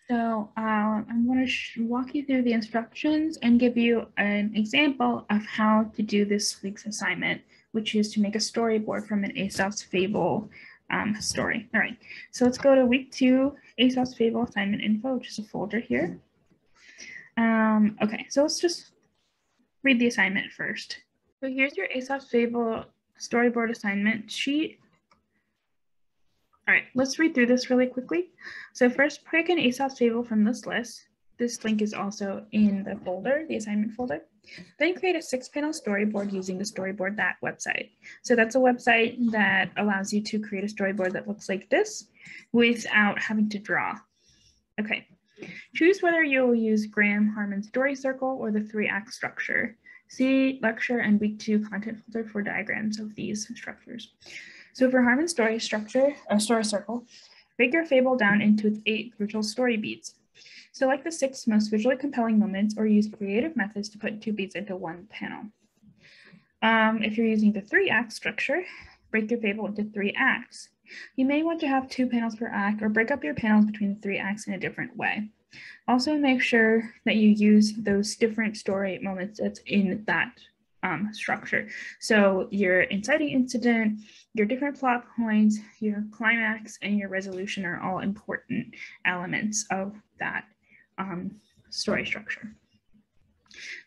So I'm going to walk you through the instructions and give you an example of how to do this week's assignment, which is to make a storyboard from an Aesop's Fable story. All right, so let's go to week 2, Aesop's Fable assignment info, which is a folder here. Okay, so let's just read the assignment first. So here's your Aesop's Fable storyboard assignment sheet. All right, let's read through this really quickly. So first, pick an Aesop's Fable from this list. This link is also in the folder, the assignment folder. Then create a 6-panel storyboard using the Storyboard that website. So that's a website that allows you to create a storyboard that looks like this without having to draw. Okay, choose whether you'll use Graham Harmon's story circle or the 3-act structure. See lecture and week 2 content folder for diagrams of these structures. So for Harmon's story structure, a story circle, break your fable down into its 8 visual story beats. Select the 6 most visually compelling moments or use creative methods to put 2 beats into 1 panel. If you're using the 3-act structure, break your fable into 3 acts. You may want to have 2 panels per act or break up your panels between the 3 acts in a different way. Also make sure that you use those different story moments that's in that structure. So your inciting incident, your different plot points, your climax, and your resolution are all important elements of that story structure.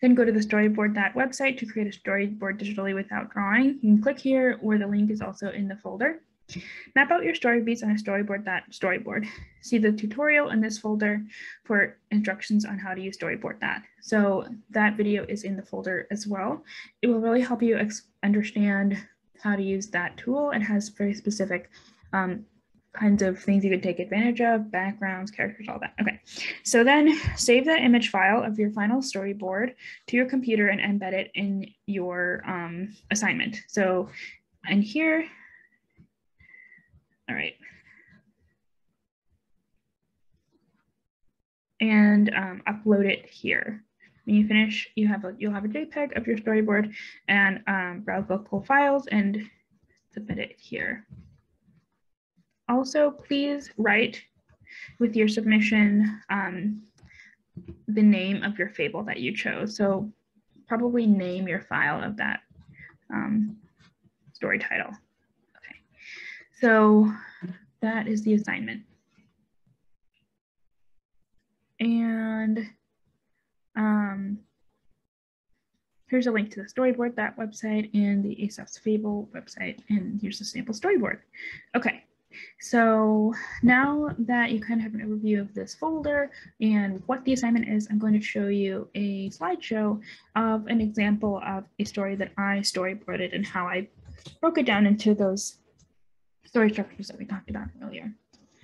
Then go to the Storyboard that website to create a storyboard digitally without drawing. You can click here where the link is also in the folder. Map out your story beats on a Storyboard that storyboard. See the tutorial in this folder for instructions on how to use Storyboard that. So that video is in the folder as well. It will really help you understand how to use that tool. It has very specific kinds of things you could take advantage of, backgrounds, characters, all that. Okay, so then save the image file of your final storyboard to your computer and embed it in your assignment. So, and here, all right. And upload it here. When you finish, you'll have a JPEG of your storyboard and browse local files and submit it here. Also, please write with your submission the name of your fable that you chose. So probably name your file of that story title. Okay, so that is the assignment. And here's a link to the Storyboard that website and the Aesop's Fable website, and here's the sample storyboard. Okay, so now that you kind of have an overview of this folder and what the assignment is, I'm going to show you a slideshow of an example of a story that I storyboarded and how I broke it down into those story structures that we talked about earlier.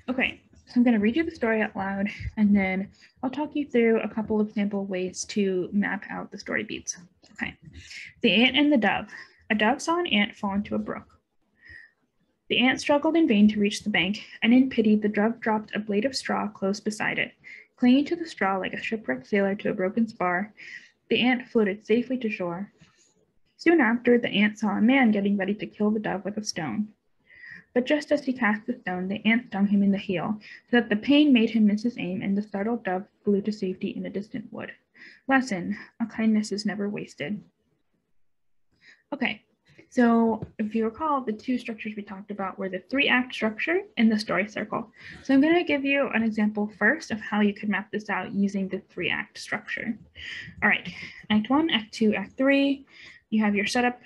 Okay, so I'm going to read you the story out loud, and then I'll talk you through a couple of sample ways to map out the story beats. Okay, the ant and the dove. A dove saw an ant fall into a brook. The ant struggled in vain to reach the bank, and in pity, the dove dropped a blade of straw close beside it. Clinging to the straw like a shipwrecked sailor to a broken spar, the ant floated safely to shore. Soon after, the ant saw a man getting ready to kill the dove with a stone. But just as he cast the stone, the ant stung him in the heel, so that the pain made him miss his aim, and the startled dove flew to safety in a distant wood. Lesson: a kindness is never wasted. Okay, so if you recall, the 2 structures we talked about were the 3-act structure and the story circle. So I'm going to give you an example first of how you could map this out using the 3-act structure. All right, Act 1, Act 2, Act 3, you have your setup.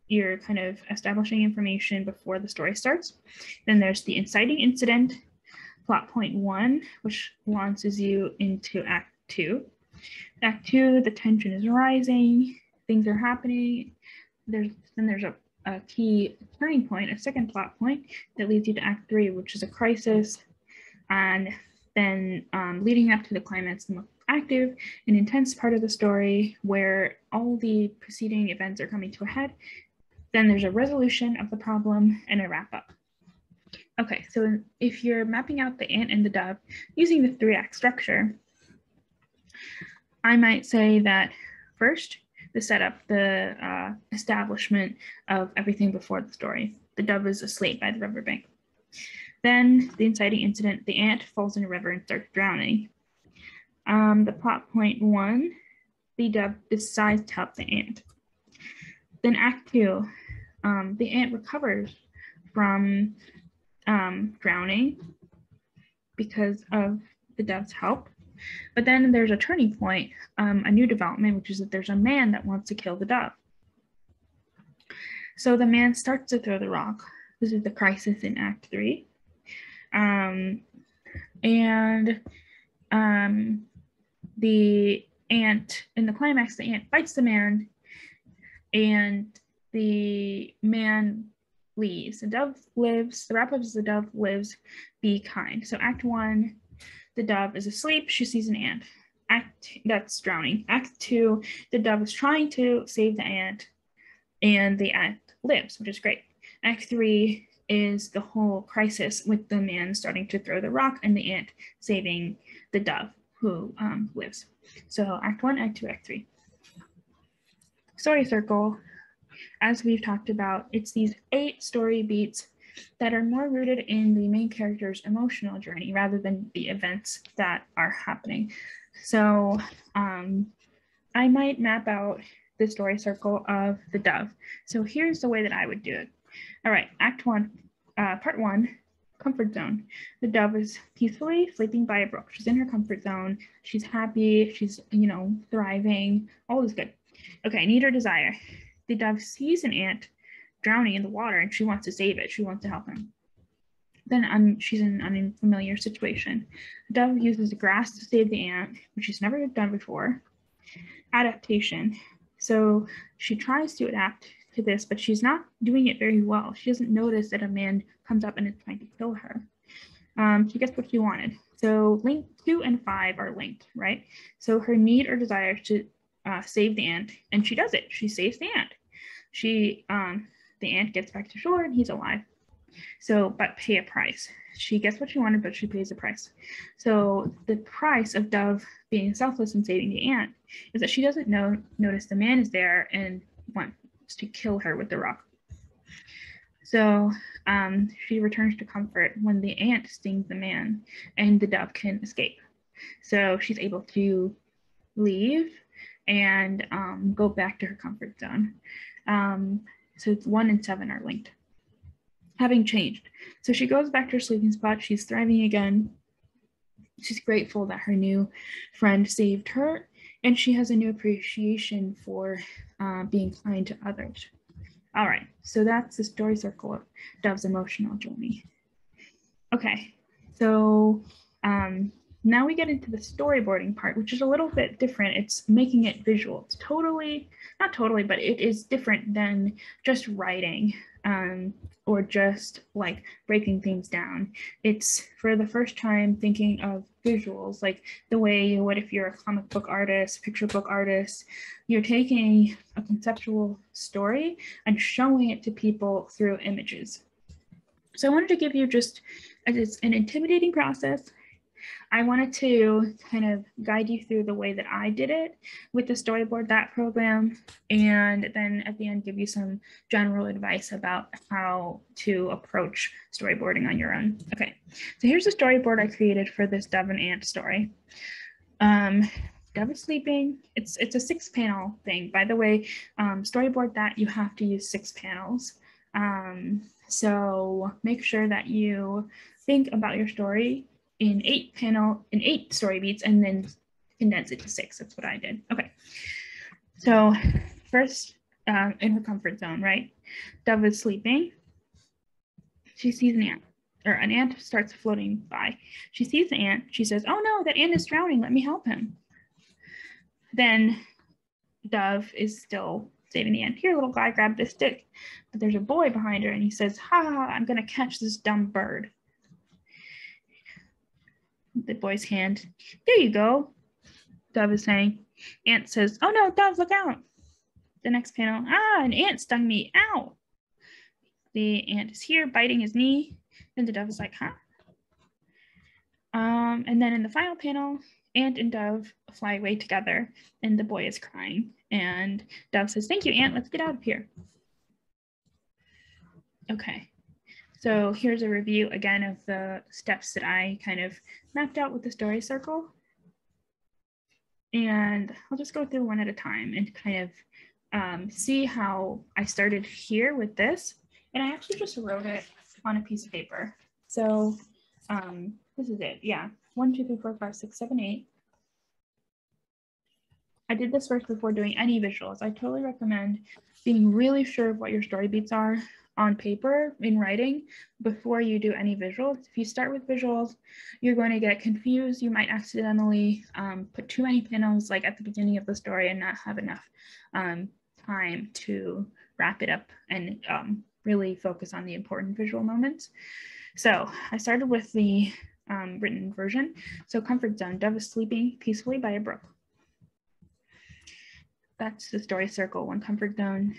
You're kind of establishing information before the story starts. Then there's the inciting incident, plot point 1, which launches you into Act 2. Act 2, the tension is rising, things are happening. Then there's a key turning point, a second plot point that leads you to Act 3, which is a crisis. And then leading up to the climax, the most active and intense part of the story where all the preceding events are coming to a head. Then there's a resolution of the problem and a wrap up. Okay, so if you're mapping out the ant and the dove using the 3-act structure, I might say that first, the setup, the establishment of everything before the story. The dove is asleep by the riverbank. Then the inciting incident, the ant falls in a river and starts drowning. The plot point 1, the dove decides to help the ant. Then Act 2, the ant recovers from drowning because of the dove's help. But then there's a turning point, a new development, which is that there's a man that wants to kill the dove. So the man starts to throw the rock. This is the crisis in Act 3. The ant, in the climax, the ant fights the man, and the man leaves. The dove lives. The wrap up is the dove lives. Be kind. So Act 1, the dove is asleep. She sees an ant. That's drowning. Act 2, the dove is trying to save the ant, and the ant lives, which is great. Act 3 is the whole crisis with the man starting to throw the rock and the ant saving the dove who lives. So Act 1, Act 2, Act 3. Story circle, as we've talked about, it's these 8 story beats that are more rooted in the main character's emotional journey rather than the events that are happening. So I might map out the story circle of the dove. So here's the way that I would do it. All right, Act 1, Part 1, comfort zone. The dove is peacefully sleeping by a brook. She's in her comfort zone. She's happy. She's, thriving. All is good. Okay, need or desire. The dove sees an ant drowning in the water and she wants to save it. She wants to help him. Then she's in an unfamiliar situation. The dove uses the grass to save the ant, which she's never done before. Adaptation. So she tries to adapt to this, but she's not doing it very well. She doesn't notice that a man comes up and is trying to kill her. She gets what she wanted. So link 2 and 5 are linked, right? So her need or desire to save the ant, and she does it. She saves the ant. The ant gets back to shore and he's alive. So, but pay a price. She gets what she wanted, but she pays a price. So the price of Dove being selfless and saving the ant is that she doesn't notice the man is there and wants to kill her with the rock. So she returns to comfort when the ant stings the man and the dove can escape. So she's able to leave and go back to her comfort zone. So 1 and 7 are linked. Having changed. So she goes back to her sleeping spot. She's thriving again. She's grateful that her new friend saved her, and she has a new appreciation for being kind to others. All right, so that's the story circle of Dove's emotional journey. Okay, so now we get into the storyboarding part, which is a little bit different. It's making it visual. It's not totally, but it is different than just writing or just like breaking things down. It's for the first time thinking of visuals, like the way you would if you're a comic book artist, picture book artist. You're taking a conceptual story and showing it to people through images. So I wanted to give you it's an intimidating process. I wanted to kind of guide you through the way that I did it with the Storyboard That program, and then at the end give you some general advice about how to approach storyboarding on your own. Okay, so here's the storyboard I created for this Dove and Ant story. Dove is sleeping. It's a 6-panel thing. By the way, Storyboard That, you have to use 6 panels. So make sure that you think about your story in 8 story beats and then condense it to 6. That's what I did. Okay. So first, in her comfort zone, right? Dove is sleeping. She sees an ant, or an ant starts floating by. She sees the ant. She says, "Oh no, that ant is drowning. Let me help him." Then Dove is still saving the ant. "Here, little guy, grab this stick." But there's a boy behind her and he says, "Ha, I'm gonna catch this dumb bird." The boy's hand. "There you go," Dove is saying. Ant says, "Oh no, Dove, look out." The next panel. "Ah, an ant stung me. Ow." The ant is here biting his knee. And the Dove is like, "Huh?" And then in the final panel, Ant and Dove fly away together and the boy is crying. And Dove says, "Thank you, Ant. Let's get out of here." Okay. So here's a review again of the steps that I kind of mapped out with the story circle. And I'll just go through one at a time and kind of see how I started here with this. And I actually just wrote it on a piece of paper. So this is it. Yeah. 1, 2, 3, 4, 5, 6, 7, 8. I did this first before doing any visuals. I totally recommend being really sure of what your story beats are on paper in writing before you do any visuals. If you start with visuals, you're going to get confused. You might accidentally put too many panels like at the beginning of the story and not have enough time to wrap it up and really focus on the important visual moments. So I started with the written version. So comfort zone, Dove is sleeping peacefully by a brook. That's the story circle. 1, comfort zone.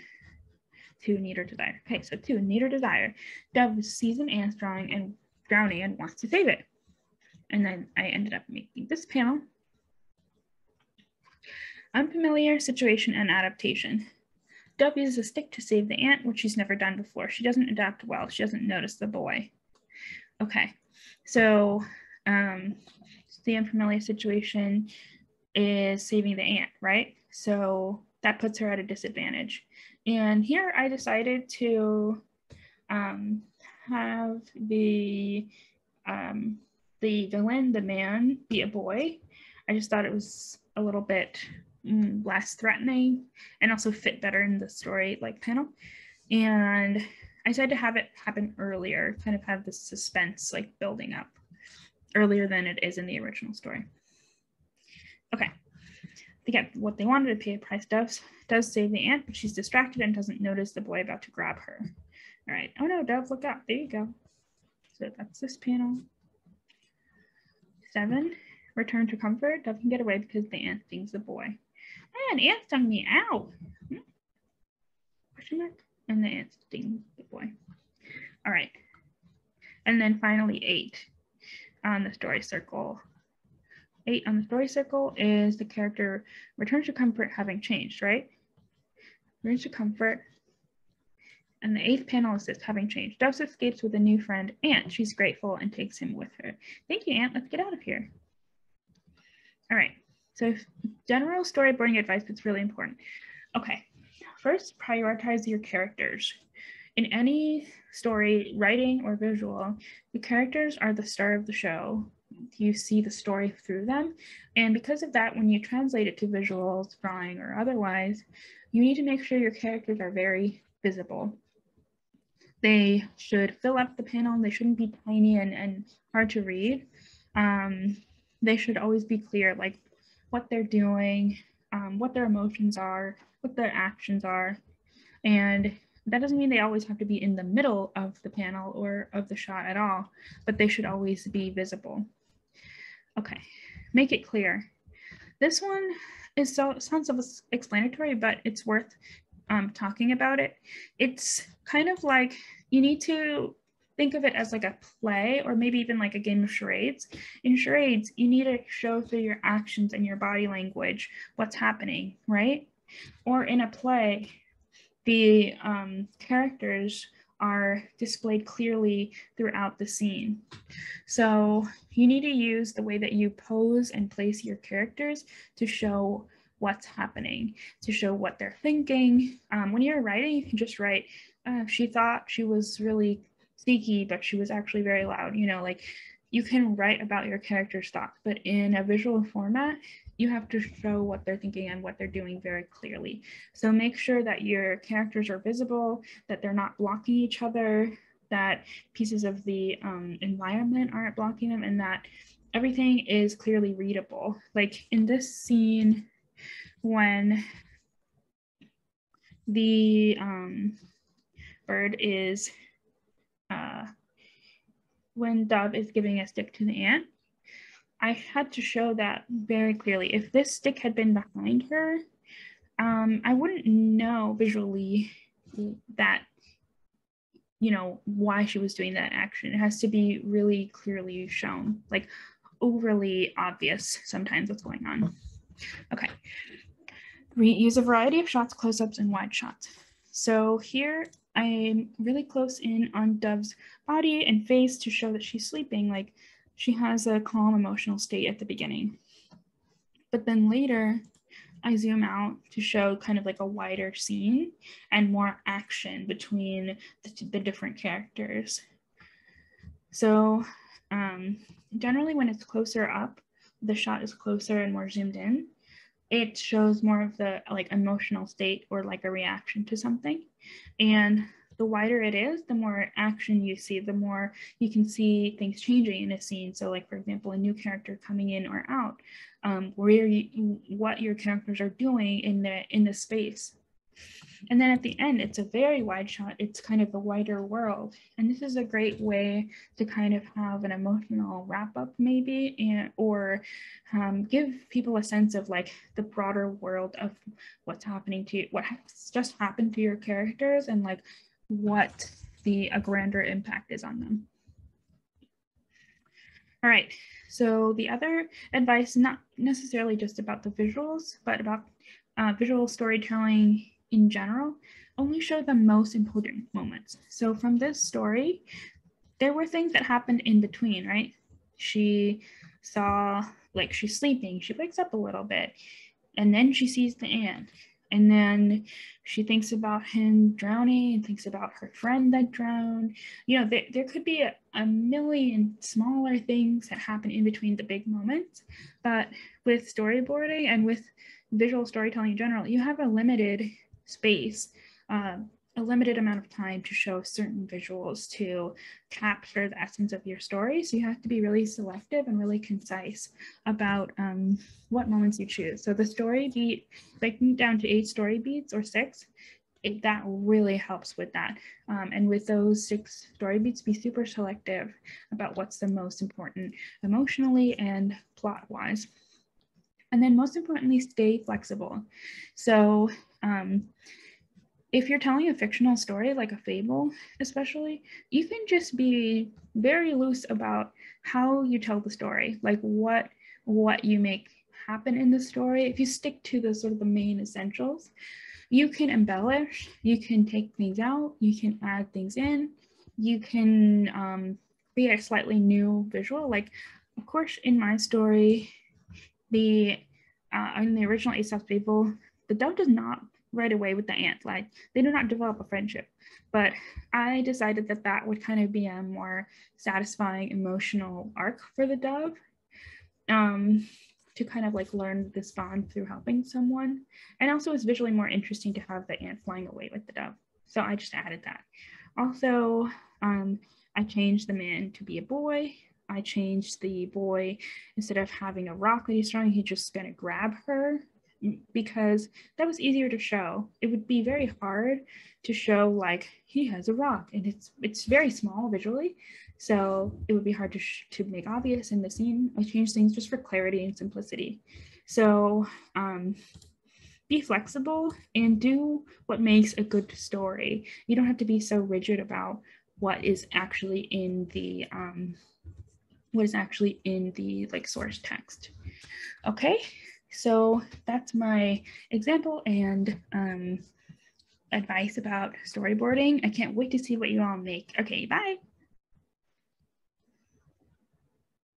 2, need or desire. Okay, so 2, need or desire. Dove sees an ant drowning and wants to save it. And then I ended up making this panel. Unfamiliar situation and adaptation. Dove uses a stick to save the ant, which she's never done before. She doesn't adapt well. She doesn't notice the boy. Okay, so the unfamiliar situation is saving the ant, right? So that puts her at a disadvantage. And here I decided to have the villain, the man, be a boy. I just thought it was a little bit less threatening and also fit better in the story like panel. And I decided to have it happen earlier, kind of have this suspense like building up earlier than it is in the original story. Okay. They get what they wanted to pay a price. Does save the ant, but she's distracted and doesn't notice the boy about to grab her. All right. Oh no, Dove, look out. There you go. So that's this panel. 7, return to comfort. Dove can get away because the ant stings the boy. Man, ant stung me. Ow. Question mark. And the ant stings the boy. All right. And then finally 8 on the story circle. 8 on the story circle is the character returns to comfort having changed, right? Returns to comfort. And the 8th panel is this, having changed. Dove escapes with a new friend, Ant. She's grateful and takes him with her. Thank you, Ant. Let's get out of here. All right. So general storyboarding advice that's really important. Okay. First, prioritize your characters. In any story, writing or visual, the characters are the star of the show. You see the story through them. And because of that, when you translate it to visuals, drawing, or otherwise, you need to make sure your characters are very visible. They should fill up the panel. They shouldn't be tiny and hard to read. They should always be clear, like what they're doing, what their emotions are, what their actions are. And that doesn't mean they always have to be in the middle of the panel or of the shot at all, but they should always be visible. Okay, make it clear. This one is sounds self-explanatory, but it's worth talking about it. It's kind of like you need to think of it as like a play or maybe even like a game of charades. In charades, you need to show through your actions and your body language what's happening, right? Or in a play, the characters are displayed clearly throughout the scene. So you need to use the way that you pose and place your characters to show what's happening, to show what they're thinking. When you're writing, you can just write, she thought she was really sneaky, but she was actually very loud. You know, like you can write about your character's thoughts, but in a visual format, you have to show what they're thinking and what they're doing very clearly. So make sure that your characters are visible, that they're not blocking each other, that pieces of the environment aren't blocking them, and that everything is clearly readable. Like in this scene, when the bird is, when Dove is giving a stick to the ant, I had to show that very clearly. If this stick had been behind her, I wouldn't know visually that, you know, why she was doing that action. It has to be really clearly shown, like overly obvious sometimes what's going on. Okay. Use a variety of shots, close-ups, and wide shots. So here I'm really close in on Dove's body and face to show that she's sleeping. Like she has a calm emotional state at the beginning. But then later, I zoom out to show kind of like a wider scene and more action between the different characters. So generally when it's closer up, the shot is closer and more zoomed in, it shows more of the like emotional state or like a reaction to something. And the wider it is, the more action you see, the more you can see things changing in a scene. So like, for example, a new character coming in or out, what your characters are doing in the space. And then at the end, it's a very wide shot. It's kind of a wider world. And this is a great way to kind of have an emotional wrap up maybe, or give people a sense of like the broader world of what's happening to you, what has just happened to your characters and like what a grander impact is on them. All right, so the other advice, not necessarily just about the visuals, but about visual storytelling in general, only show the most important moments. So from this story, there were things that happened in between, right? She saw, like she's sleeping, she wakes up a little bit, and then she sees the ant. And then she thinks about him drowning and thinks about her friend that drowned. You know, there could be a million smaller things that happen in between the big moments. But with storyboarding and with visual storytelling in general, you have a limited space, a limited amount of time to show certain visuals to capture the essence of your story. So you have to be really selective and really concise about what moments you choose. So the story beat, like down to 8 story beats or 6, that really helps with that. And with those 6 story beats, be super selective about what's the most important emotionally and plot-wise. And then most importantly, stay flexible. So if you're telling a fictional story like a fable, especially, you can just be very loose about how you tell the story, like what you make happen in the story. If you stick to the sort of the main essentials, you can embellish, you can take things out, you can add things in, you can create a slightly new visual. Like, of course, in my story, in the original Aesop's Fable, the dove does not right away with the ant. Like, they do not develop a friendship. But I decided that that would kind of be a more satisfying emotional arc for the dove, to kind of like learn this bond through helping someone. And also it's visually more interesting to have the ant flying away with the dove. So I just added that. Also, I changed the man to be a boy. I changed the boy, instead of having a rock that he's throwing, he's just gonna grab her, because that was easier to show. It would be very hard to show like he has a rock and it's very small visually, so it would be hard to make obvious in the scene. I changed things just for clarity and simplicity. So be flexible and do what makes a good story. You don't have to be so rigid about what is actually in the like source text. Okay, so that's my example and advice about storyboarding. I can't wait to see what you all make. Okay, bye.